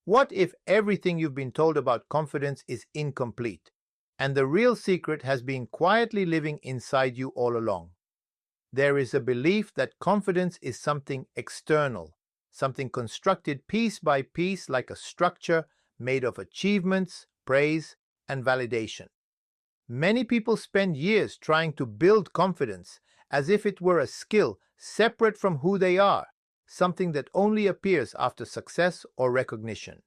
What if everything you've been told about confidence is incomplete, and the real secret has been quietly living inside you all along? There is a belief that confidence is something external, something constructed piece by piece like a structure made of achievements, praise, and validation. Many people spend years trying to build confidence as if it were a skill separate from who they are, something that only appears after success or recognition.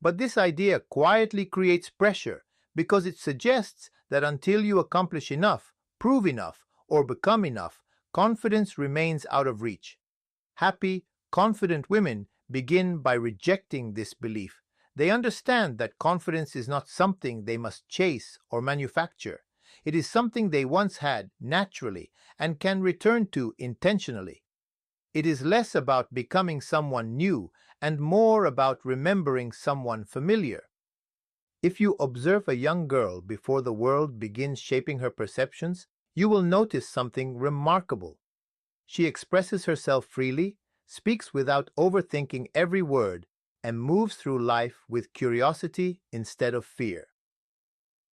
But this idea quietly creates pressure because it suggests that until you accomplish enough, prove enough, or become enough, confidence remains out of reach. Happy, confident women begin by rejecting this belief. They understand that confidence is not something they must chase or manufacture. It is something they once had naturally and can return to intentionally. It is less about becoming someone new and more about remembering someone familiar. If you observe a young girl before the world begins shaping her perceptions, you will notice something remarkable. She expresses herself freely, speaks without overthinking every word, and moves through life with curiosity instead of fear.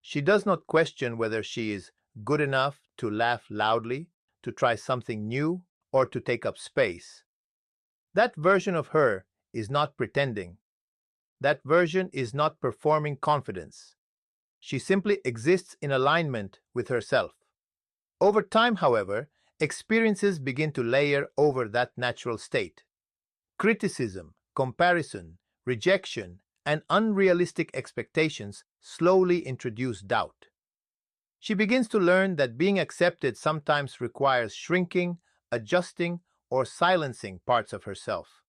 She does not question whether she is good enough to laugh loudly, to try something new, or to take up space. That version of her is not pretending. That version is not performing confidence. She simply exists in alignment with herself. Over time, however, experiences begin to layer over that natural state. Criticism, comparison, rejection, and unrealistic expectations slowly introduce doubt. She begins to learn that being accepted sometimes requires shrinking, adjusting, or silencing parts of herself.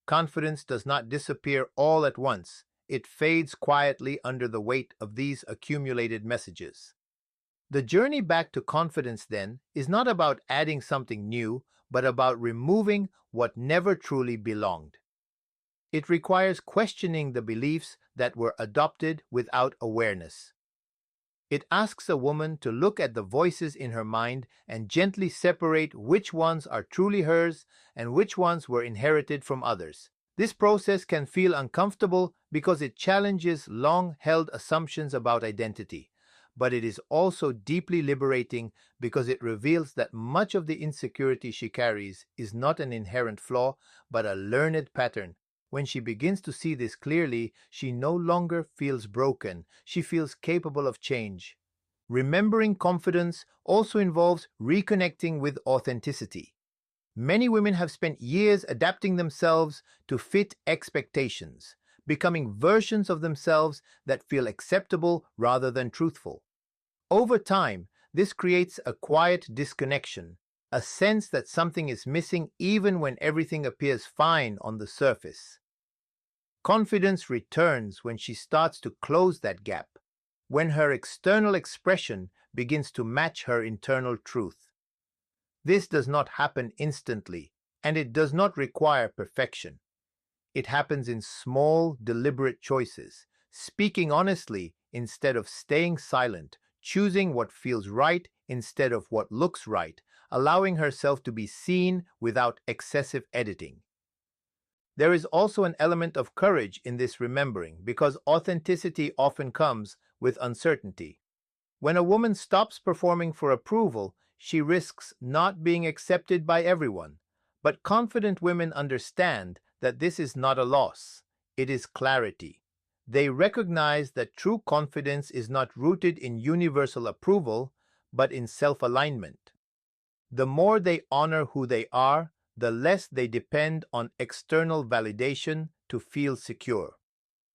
Confidence does not disappear all at once. It fades quietly under the weight of these accumulated messages. The journey back to confidence, then, is not about adding something new, but about removing what never truly belonged. It requires questioning the beliefs that were adopted without awareness. It asks a woman to look at the voices in her mind and gently separate which ones are truly hers and which ones were inherited from others. This process can feel uncomfortable because it challenges long-held assumptions about identity, but it is also deeply liberating because it reveals that much of the insecurity she carries is not an inherent flaw, but a learned pattern. When she begins to see this clearly, she no longer feels broken. She feels capable of change. Remembering confidence also involves reconnecting with authenticity. Many women have spent years adapting themselves to fit expectations, becoming versions of themselves that feel acceptable rather than truthful. Over time, this creates a quiet disconnection, a sense that something is missing even when everything appears fine on the surface. Confidence returns when she starts to close that gap, when her external expression begins to match her internal truth. This does not happen instantly, and it does not require perfection. It happens in small, deliberate choices, speaking honestly instead of staying silent, choosing what feels right instead of what looks right, allowing herself to be seen without excessive editing. There is also an element of courage in this remembering because authenticity often comes with uncertainty. When a woman stops performing for approval, she risks not being accepted by everyone. But confident women understand that this is not a loss, it is clarity. They recognize that true confidence is not rooted in universal approval, but in self-alignment. The more they honor who they are, the less they depend on external validation to feel secure.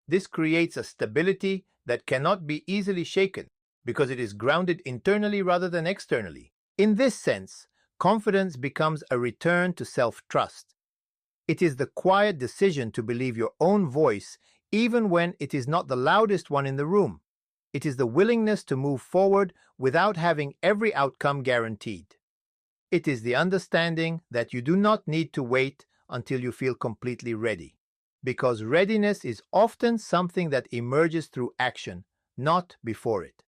This creates a stability that cannot be easily shaken because it is grounded internally rather than externally. In this sense, confidence becomes a return to self-trust. It is the quiet decision to believe your own voice even when it is not the loudest one in the room. It is the willingness to move forward without having every outcome guaranteed. It is the understanding that you do not need to wait until you feel completely ready, because readiness is often something that emerges through action, not before it.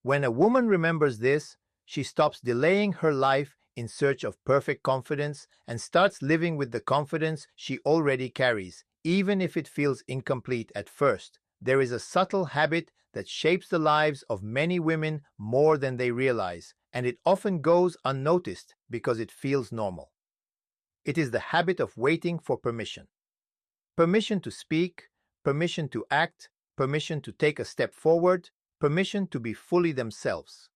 When a woman remembers this, she stops delaying her life in search of perfect confidence and starts living with the confidence she already carries, Even if it feels incomplete at first, there is a subtle habit that shapes the lives of many women more than they realize, and it often goes unnoticed because it feels normal. It is the habit of waiting for permission. Permission to speak, permission to act, permission to take a step forward, permission to be fully themselves.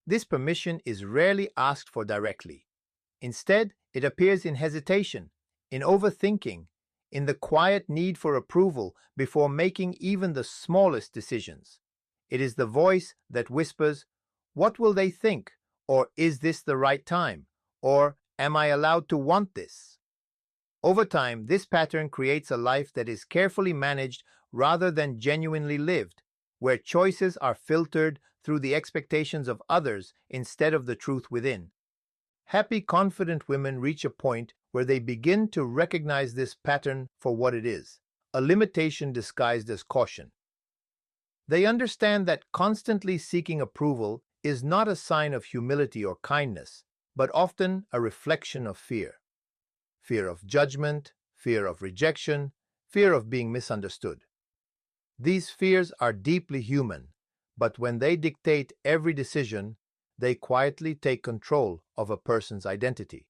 This permission is rarely asked for directly. Instead, it appears in hesitation, in overthinking, in the quiet need for approval before making even the smallest decisions. It is the voice that whispers, "What will they think?" Or "Is this the right time?" Or "Am I allowed to want this?" Over time, this pattern creates a life that is carefully managed rather than genuinely lived, where choices are filtered through the expectations of others instead of the truth within. Happy, confident women reach a point where they begin to recognize this pattern for what it is, a limitation disguised as caution. They understand that constantly seeking approval is not a sign of humility or kindness, but often a reflection of fear. Fear of judgment, fear of rejection, fear of being misunderstood. These fears are deeply human, but when they dictate every decision, they quietly take control of a person's identity.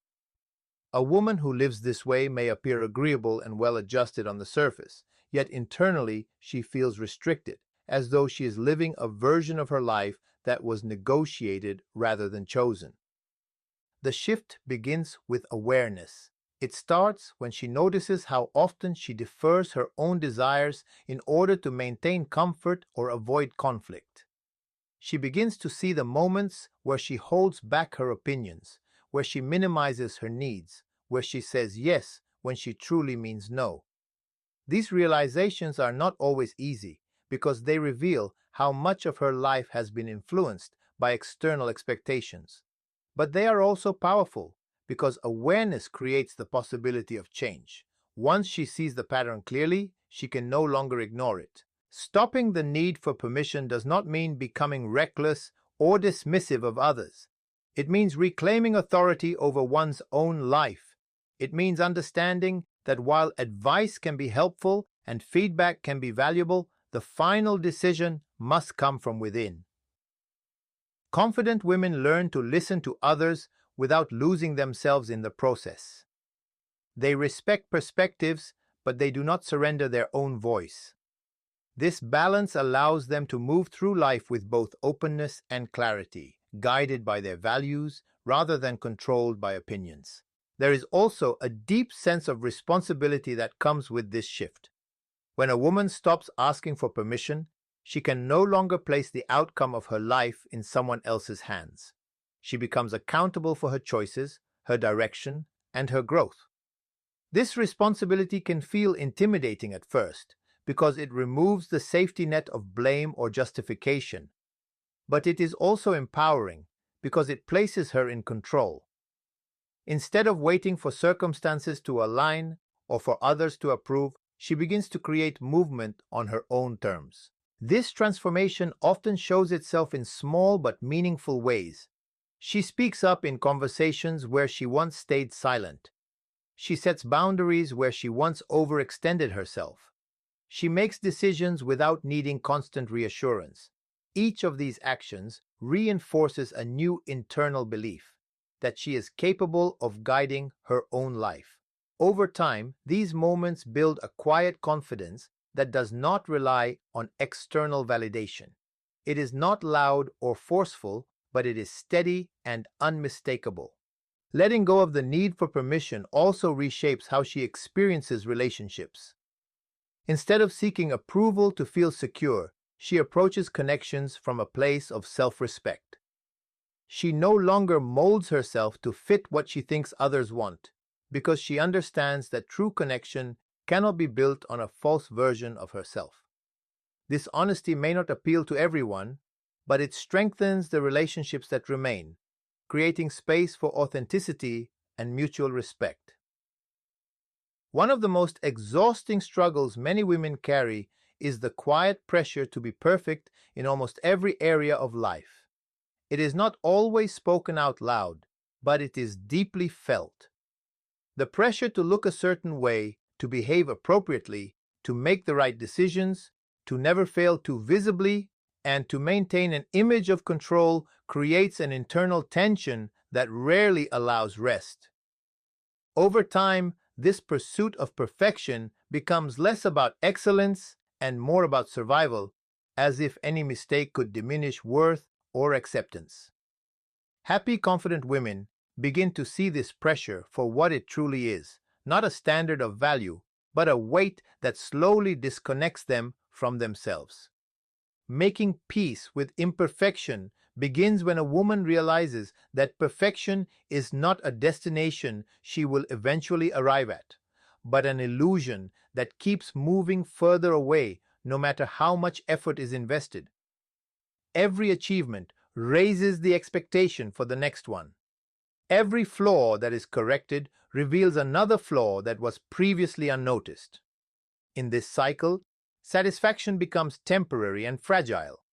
A woman who lives this way may appear agreeable and well-adjusted on the surface, yet internally she feels restricted, as though she is living a version of her life that was negotiated rather than chosen. The shift begins with awareness. It starts when she notices how often she defers her own desires in order to maintain comfort or avoid conflict. She begins to see the moments where she holds back her opinions, where she minimizes her needs, where she says yes when she truly means no. These realizations are not always easy because they reveal how much of her life has been influenced by external expectations. But they are also powerful because awareness creates the possibility of change. Once she sees the pattern clearly, she can no longer ignore it. Stopping the need for permission does not mean becoming reckless or dismissive of others. It means reclaiming authority over one's own life. It means understanding that while advice can be helpful and feedback can be valuable, the final decision must come from within. Confident women learn to listen to others without losing themselves in the process. They respect perspectives, but they do not surrender their own voice. This balance allows them to move through life with both openness and clarity, guided by their values rather than controlled by opinions. There is also a deep sense of responsibility that comes with this shift. When a woman stops asking for permission, she can no longer place the outcome of her life in someone else's hands. She becomes accountable for her choices, her direction, and her growth. This responsibility can feel intimidating at first because it removes the safety net of blame or justification, but it is also empowering because it places her in control. Instead of waiting for circumstances to align or for others to approve, she begins to create movement on her own terms. This transformation often shows itself in small but meaningful ways. She speaks up in conversations where she once stayed silent. She sets boundaries where she once overextended herself. She makes decisions without needing constant reassurance. Each of these actions reinforces a new internal belief that she is capable of guiding her own life. Over time, these moments build a quiet confidence that does not rely on external validation. It is not loud or forceful, but it is steady and unmistakable. Letting go of the need for permission also reshapes how she experiences relationships. Instead of seeking approval to feel secure, she approaches connections from a place of self-respect. She no longer molds herself to fit what she thinks others want, because she understands that true connection cannot be built on a false version of herself. This honesty may not appeal to everyone, but it strengthens the relationships that remain, creating space for authenticity and mutual respect. One of the most exhausting struggles many women carry is the quiet pressure to be perfect in almost every area of life. It is not always spoken out loud, but it is deeply felt. The pressure to look a certain way, to behave appropriately, to make the right decisions, to never fail to visibly, and to maintain an image of control creates an internal tension that rarely allows rest. Over time, this pursuit of perfection becomes less about excellence and more about survival, as if any mistake could diminish worth or acceptance. Happy, confident women begin to see this pressure for what it truly is, not a standard of value, but a weight that slowly disconnects them from themselves. Making peace with imperfection begins when a woman realizes that perfection is not a destination she will eventually arrive at, but an illusion that keeps moving further away no matter how much effort is invested. Every achievement raises the expectation for the next one. Every flaw that is corrected reveals another flaw that was previously unnoticed. In this cycle, satisfaction becomes temporary and fragile.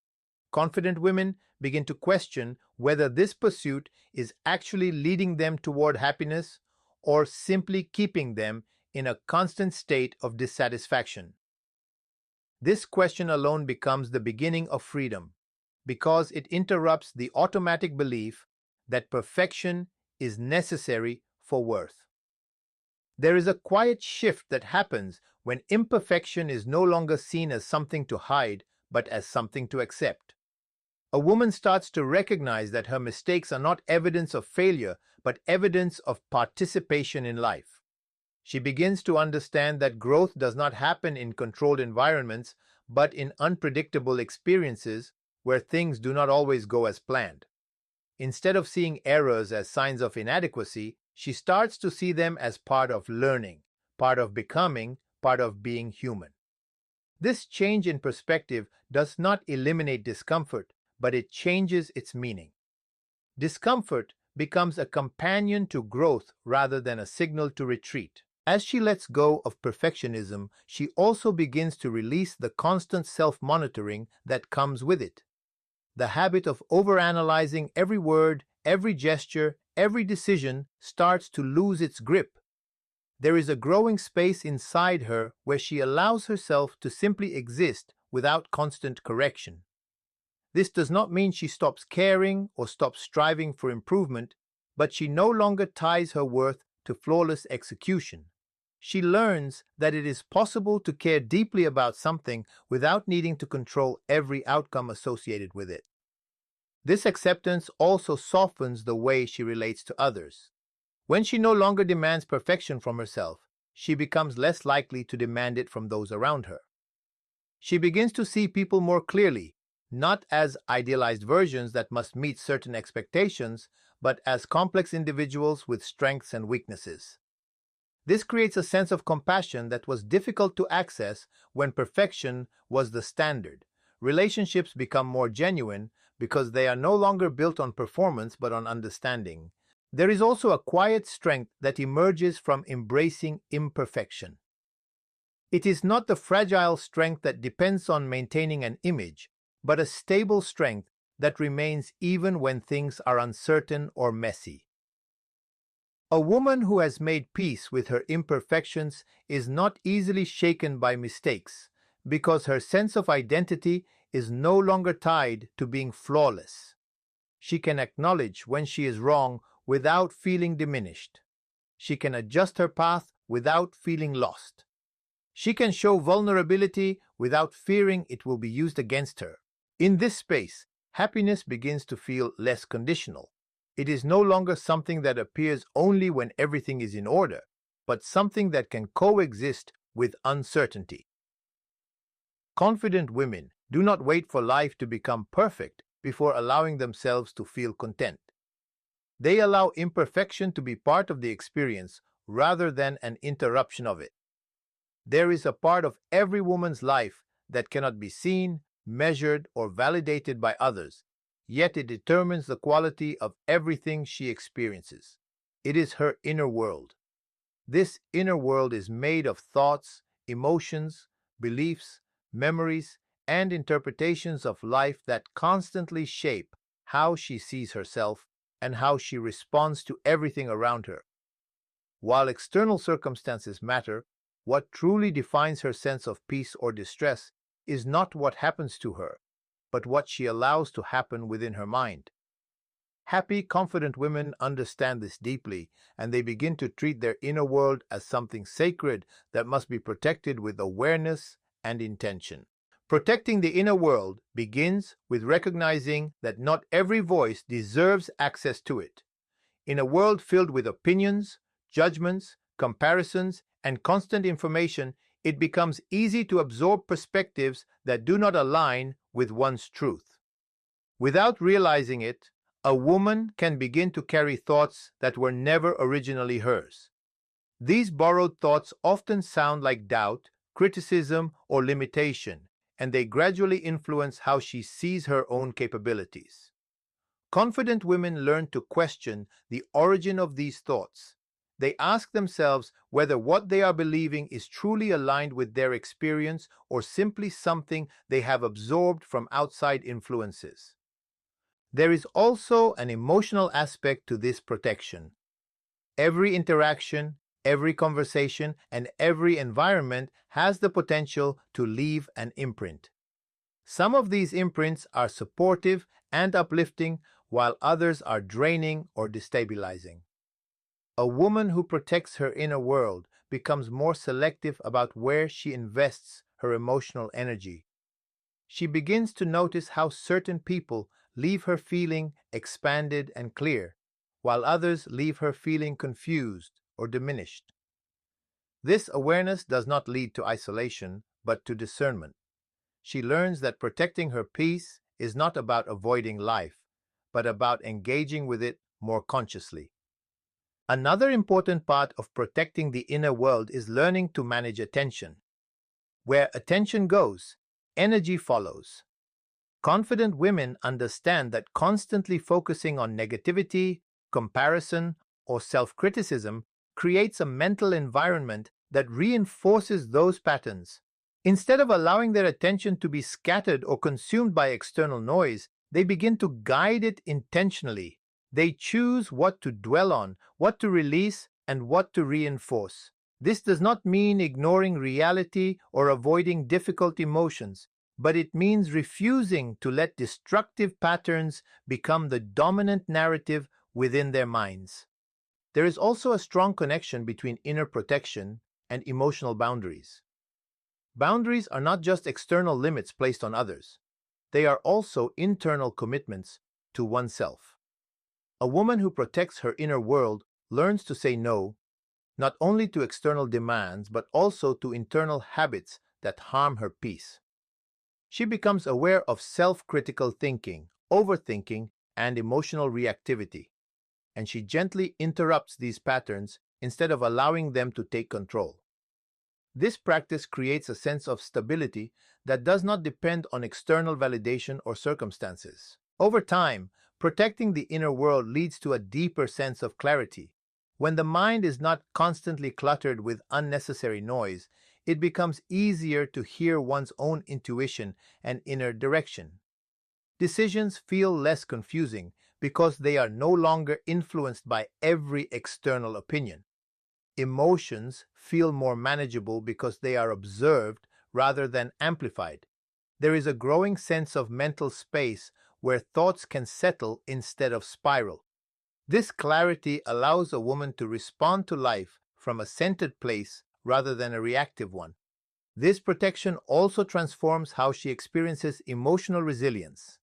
Confident women begin to question whether this pursuit is actually leading them toward happiness or simply keeping them in a constant state of dissatisfaction. This question alone becomes the beginning of freedom, because it interrupts the automatic belief that perfection is necessary for worth. There is a quiet shift that happens when imperfection is no longer seen as something to hide, but as something to accept. A woman starts to recognize that her mistakes are not evidence of failure, but evidence of participation in life. She begins to understand that growth does not happen in controlled environments, but in unpredictable experiences where things do not always go as planned. Instead of seeing errors as signs of inadequacy, she starts to see them as part of learning, part of becoming, part of being human. This change in perspective does not eliminate discomfort, but it changes its meaning. Discomfort becomes a companion to growth rather than a signal to retreat. As she lets go of perfectionism, she also begins to release the constant self-monitoring that comes with it. The habit of overanalyzing every word, every gesture, every decision starts to lose its grip. There is a growing space inside her where she allows herself to simply exist without constant correction. This does not mean she stops caring or stops striving for improvement, but she no longer ties her worth to flawless execution. She learns that it is possible to care deeply about something without needing to control every outcome associated with it. This acceptance also softens the way she relates to others. When she no longer demands perfection from herself, she becomes less likely to demand it from those around her. She begins to see people more clearly, not as idealized versions that must meet certain expectations, but as complex individuals with strengths and weaknesses. This creates a sense of compassion that was difficult to access when perfection was the standard. Relationships become more genuine because they are no longer built on performance but on understanding. There is also a quiet strength that emerges from embracing imperfection. It is not the fragile strength that depends on maintaining an image, but a stable strength that remains even when things are uncertain or messy. A woman who has made peace with her imperfections is not easily shaken by mistakes because her sense of identity is no longer tied to being flawless. She can acknowledge when she is wrong without feeling diminished. She can adjust her path without feeling lost. She can show vulnerability without fearing it will be used against her. In this space, happiness begins to feel less conditional. It is no longer something that appears only when everything is in order, but something that can coexist with uncertainty. Confident women do not wait for life to become perfect before allowing themselves to feel content. They allow imperfection to be part of the experience rather than an interruption of it. There is a part of every woman's life that cannot be seen, measured, or validated by others, yet it determines the quality of everything she experiences. It is her inner world. This inner world is made of thoughts, emotions, beliefs, memories, and interpretations of life that constantly shape how she sees herself and how she responds to everything around her. While external circumstances matter, What truly defines her sense of peace or distress is not what happens to her, but what she allows to happen within her mind. Happy, confident women understand this deeply, and they begin to treat their inner world as something sacred that must be protected with awareness and intention. Protecting the inner world begins with recognizing that not every voice deserves access to it. In a world filled with opinions, judgments, comparisons, and constant information, it becomes easy to absorb perspectives that do not align with one's truth. Without realizing it, a woman can begin to carry thoughts that were never originally hers. These borrowed thoughts often sound like doubt, criticism, or limitation, and they gradually influence how she sees her own capabilities. Confident women learn to question the origin of these thoughts. They ask themselves whether what they are believing is truly aligned with their experience or simply something they have absorbed from outside influences. There is also an emotional aspect to this protection. Every interaction, every conversation, and every environment has the potential to leave an imprint. Some of these imprints are supportive and uplifting, while others are draining or destabilizing. A woman who protects her inner world becomes more selective about where she invests her emotional energy. She begins to notice how certain people leave her feeling expanded and clear, while others leave her feeling confused or diminished. This awareness does not lead to isolation, but to discernment. She learns that protecting her peace is not about avoiding life, but about engaging with it more consciously. Another important part of protecting the inner world is learning to manage attention. Where attention goes, energy follows. Confident women understand that constantly focusing on negativity, comparison, or self-criticism creates a mental environment that reinforces those patterns. Instead of allowing their attention to be scattered or consumed by external noise, they begin to guide it intentionally. They choose what to dwell on, what to release, and what to reinforce. This does not mean ignoring reality or avoiding difficult emotions, but it means refusing to let destructive patterns become the dominant narrative within their minds. There is also a strong connection between inner protection and emotional boundaries. Boundaries are not just external limits placed on others. They are also internal commitments to oneself. A woman who protects her inner world learns to say no, not only to external demands, but also to internal habits that harm her peace. She becomes aware of self-critical thinking, overthinking, and emotional reactivity, and she gently interrupts these patterns instead of allowing them to take control. This practice creates a sense of stability that does not depend on external validation or circumstances. Over time, protecting the inner world leads to a deeper sense of clarity. When the mind is not constantly cluttered with unnecessary noise, it becomes easier to hear one's own intuition and inner direction. Decisions feel less confusing because they are no longer influenced by every external opinion. Emotions feel more manageable because they are observed rather than amplified. There is a growing sense of mental space where thoughts can settle instead of spiral. This clarity allows a woman to respond to life from a centered place rather than a reactive one. This protection also transforms how she experiences emotional resilience.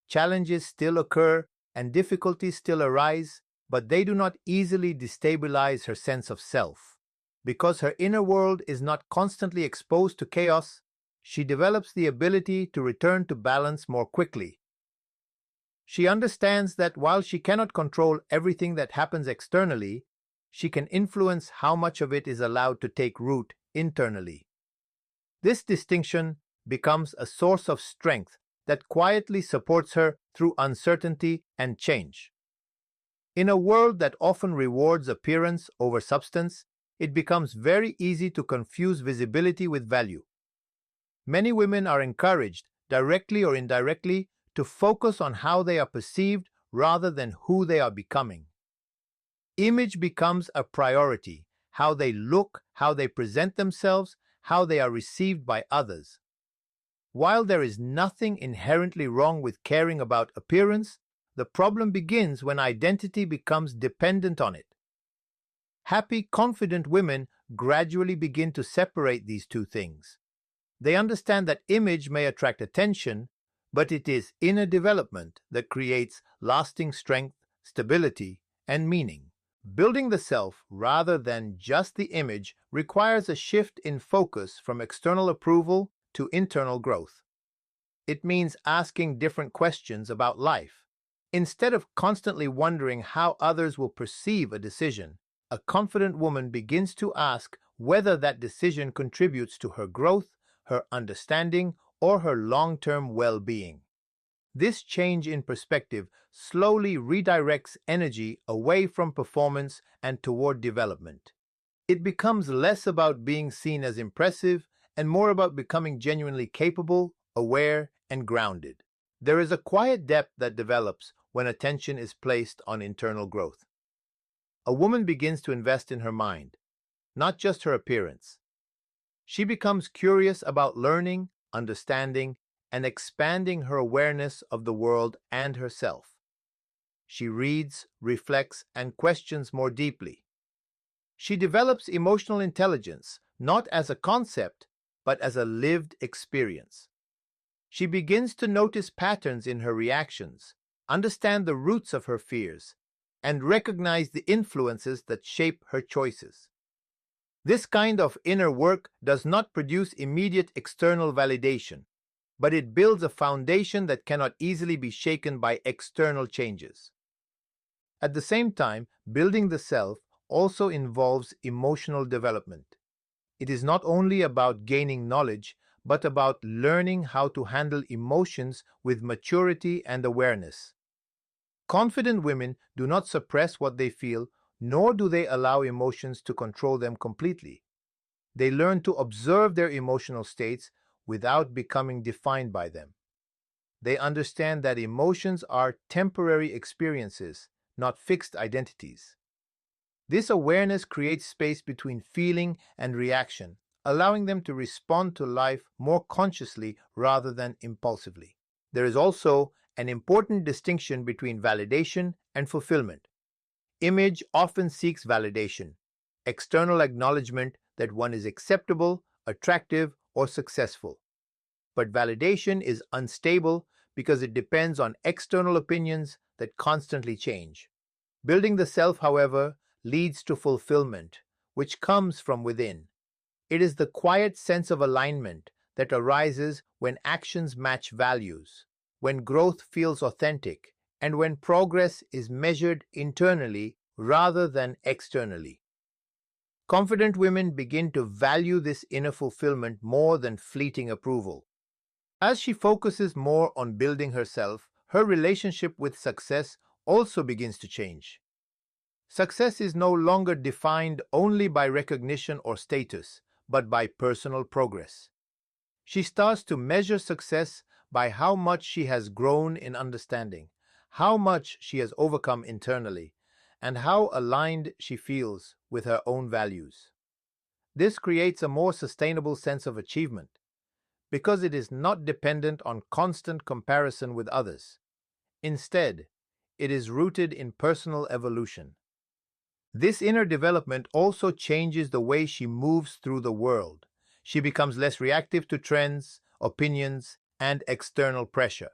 Challenges still occur and difficulties still arise, but they do not easily destabilize her sense of self. Because her inner world is not constantly exposed to chaos, she develops the ability to return to balance more quickly. She understands that while she cannot control everything that happens externally, she can influence how much of it is allowed to take root internally. This distinction becomes a source of strength that quietly supports her through uncertainty and change. In a world that often rewards appearance over substance, it becomes very easy to confuse visibility with value. Many women are encouraged, directly or indirectly, to focus on how they are perceived rather than who they are becoming. Image becomes a priority. How they look, how they present themselves, how they are received by others. While there is nothing inherently wrong with caring about appearance, the problem begins when identity becomes dependent on it. Happy, confident women gradually begin to separate these two things. They understand that image may attract attention, but it is inner development that creates lasting strength, stability, and meaning. Building the self rather than just the image requires a shift in focus from external approval to internal growth. It means asking different questions about life. Instead of constantly wondering how others will perceive a decision, a confident woman begins to ask whether that decision contributes to her growth, her understanding, or her long-term well-being. This change in perspective slowly redirects energy away from performance and toward development. It becomes less about being seen as impressive and more about becoming genuinely capable, aware, and grounded. There is a quiet depth that develops when attention is placed on internal growth. A woman begins to invest in her mind, not just her appearance. She becomes curious about learning, understanding, and expanding her awareness of the world and herself. She reads, reflects, and questions more deeply. She develops emotional intelligence, not as a concept, but as a lived experience. She begins to notice patterns in her reactions, understand the roots of her fears, and recognize the influences that shape her choices. This kind of inner work does not produce immediate external validation, but it builds a foundation that cannot easily be shaken by external changes. At the same time, building the self also involves emotional development. It is not only about gaining knowledge, but about learning how to handle emotions with maturity and awareness. Confident women do not suppress what they feel, nor do they allow emotions to control them completely. They learn to observe their emotional states without becoming defined by them. They understand that emotions are temporary experiences, not fixed identities. This awareness creates space between feeling and reaction, allowing them to respond to life more consciously rather than impulsively. There is also an important distinction between validation and fulfillment. Image often seeks validation, external acknowledgement that one is acceptable, attractive, or successful. But validation is unstable because it depends on external opinions that constantly change. Building the self, however, leads to fulfillment, which comes from within. It is the quiet sense of alignment that arises when actions match values, when growth feels authentic, and when progress is measured internally rather than externally. Confident women begin to value this inner fulfillment more than fleeting approval. As she focuses more on building herself, her relationship with success also begins to change. Success is no longer defined only by recognition or status, but by personal progress. She starts to measure success by how much she has grown in understanding, how much she has overcome internally, and how aligned she feels with her own values. This creates a more sustainable sense of achievement, because it is not dependent on constant comparison with others. Instead, it is rooted in personal evolution. This inner development also changes the way she moves through the world. She becomes less reactive to trends, opinions, and external pressure.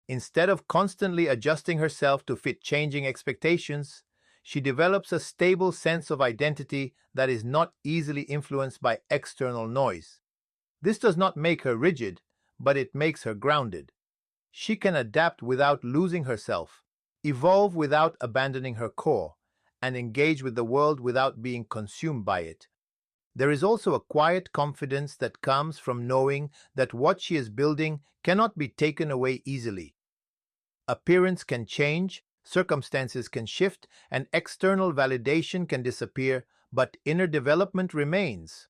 Instead of constantly adjusting herself to fit changing expectations, she develops a stable sense of identity that is not easily influenced by external noise. This does not make her rigid, but it makes her grounded. She can adapt without losing herself, evolve without abandoning her core, and engage with the world without being consumed by it. There is also a quiet confidence that comes from knowing that what she is building cannot be taken away easily. Appearance can change, circumstances can shift, and external validation can disappear, but inner development remains.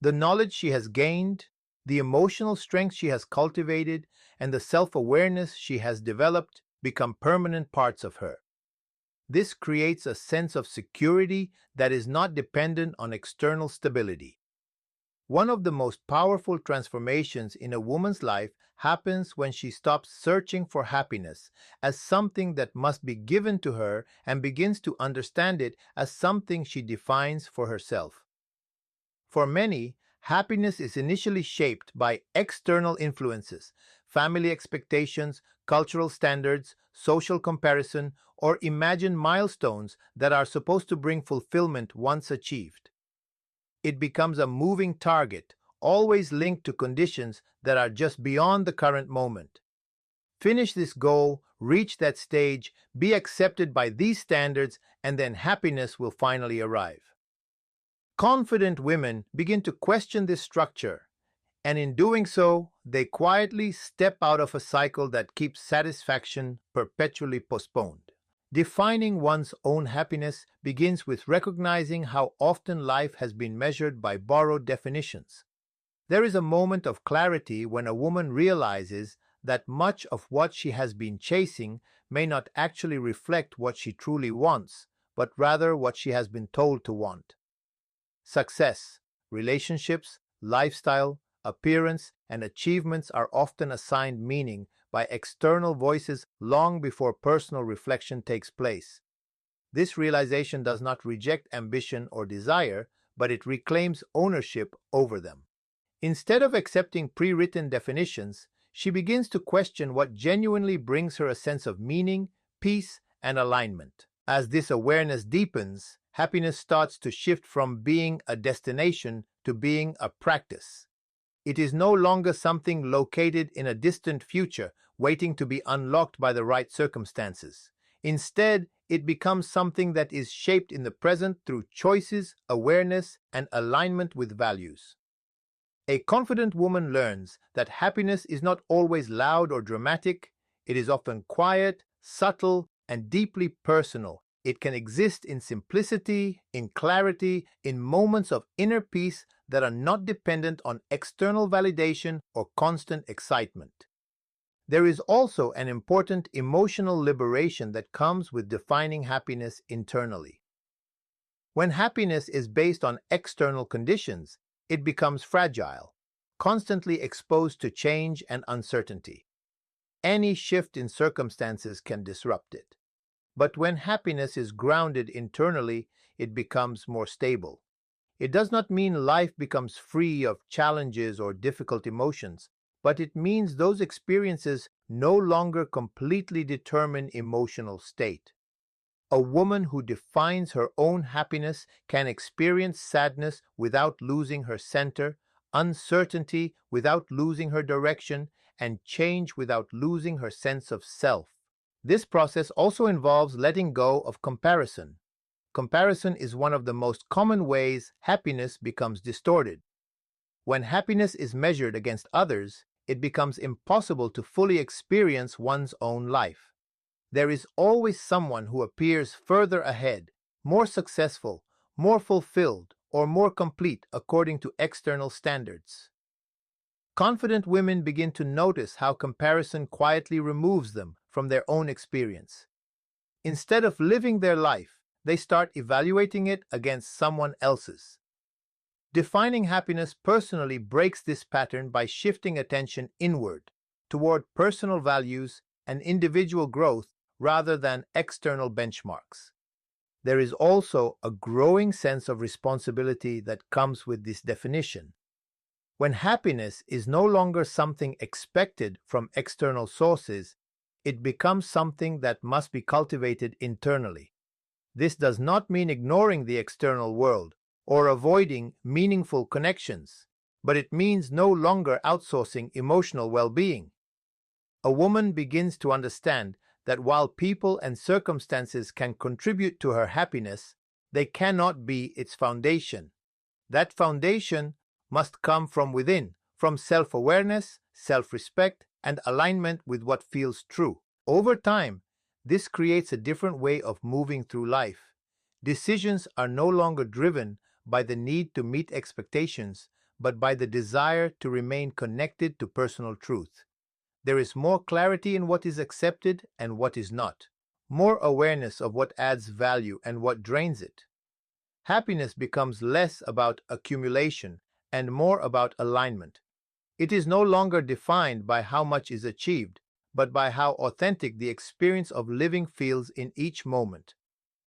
The knowledge she has gained, the emotional strength she has cultivated, and the self-awareness she has developed become permanent parts of her. This creates a sense of security that is not dependent on external stability. One of the most powerful transformations in a woman's life happens when she stops searching for happiness as something that must be given to her and begins to understand it as something she defines for herself. For many, happiness is initially shaped by external influences, family expectations, cultural standards, social comparison, or imagined milestones that are supposed to bring fulfillment once achieved. It becomes a moving target, always linked to conditions that are just beyond the current moment. Finish this goal, reach that stage, be accepted by these standards, and then happiness will finally arrive. Confident women begin to question this structure, and in doing so, they quietly step out of a cycle that keeps satisfaction perpetually postponed. Defining one's own happiness begins with recognizing how often life has been measured by borrowed definitions. There is a moment of clarity when a woman realizes that much of what she has been chasing may not actually reflect what she truly wants, but rather what she has been told to want. Success, relationships, lifestyle, appearance, and achievements are often assigned meaning by external voices long before personal reflection takes place. This realization does not reject ambition or desire, but it reclaims ownership over them. Instead of accepting pre-written definitions, she begins to question what genuinely brings her a sense of meaning, peace, and alignment. As this awareness deepens, happiness starts to shift from being a destination to being a practice. It is no longer something located in a distant future, waiting to be unlocked by the right circumstances. Instead, it becomes something that is shaped in the present through choices, awareness, and alignment with values. A confident woman learns that happiness is not always loud or dramatic. It is often quiet, subtle, and deeply personal. It can exist in simplicity, in clarity, in moments of inner peace that are not dependent on external validation or constant excitement. There is also an important emotional liberation that comes with defining happiness internally. When happiness is based on external conditions, it becomes fragile, constantly exposed to change and uncertainty. Any shift in circumstances can disrupt it. But when happiness is grounded internally, it becomes more stable. It does not mean life becomes free of challenges or difficult emotions, but it means those experiences no longer completely determine emotional state. A woman who defines her own happiness can experience sadness without losing her center, uncertainty without losing her direction, and change without losing her sense of self. This process also involves letting go of comparison. Comparison is one of the most common ways happiness becomes distorted. When happiness is measured against others, it becomes impossible to fully experience one's own life. There is always someone who appears further ahead, more successful, more fulfilled, or more complete according to external standards. Confident women begin to notice how comparison quietly removes them from their own experience. Instead of living their life, they start evaluating it against someone else's. Defining happiness personally breaks this pattern by shifting attention inward, toward personal values and individual growth rather than external benchmarks. There is also a growing sense of responsibility that comes with this definition. When happiness is no longer something expected from external sources, it becomes something that must be cultivated internally. This does not mean ignoring the external world or avoiding meaningful connections, but it means no longer outsourcing emotional well-being. A woman begins to understand that while people and circumstances can contribute to her happiness, they cannot be its foundation. That foundation must come from within, from self-awareness, self-respect, and alignment with what feels true. Over time, this creates a different way of moving through life. Decisions are no longer driven by the need to meet expectations, but by the desire to remain connected to personal truth. There is more clarity in what is accepted and what is not, more awareness of what adds value and what drains it. Happiness becomes less about accumulation and more about alignment. It is no longer defined by how much is achieved, but by how authentic the experience of living feels in each moment.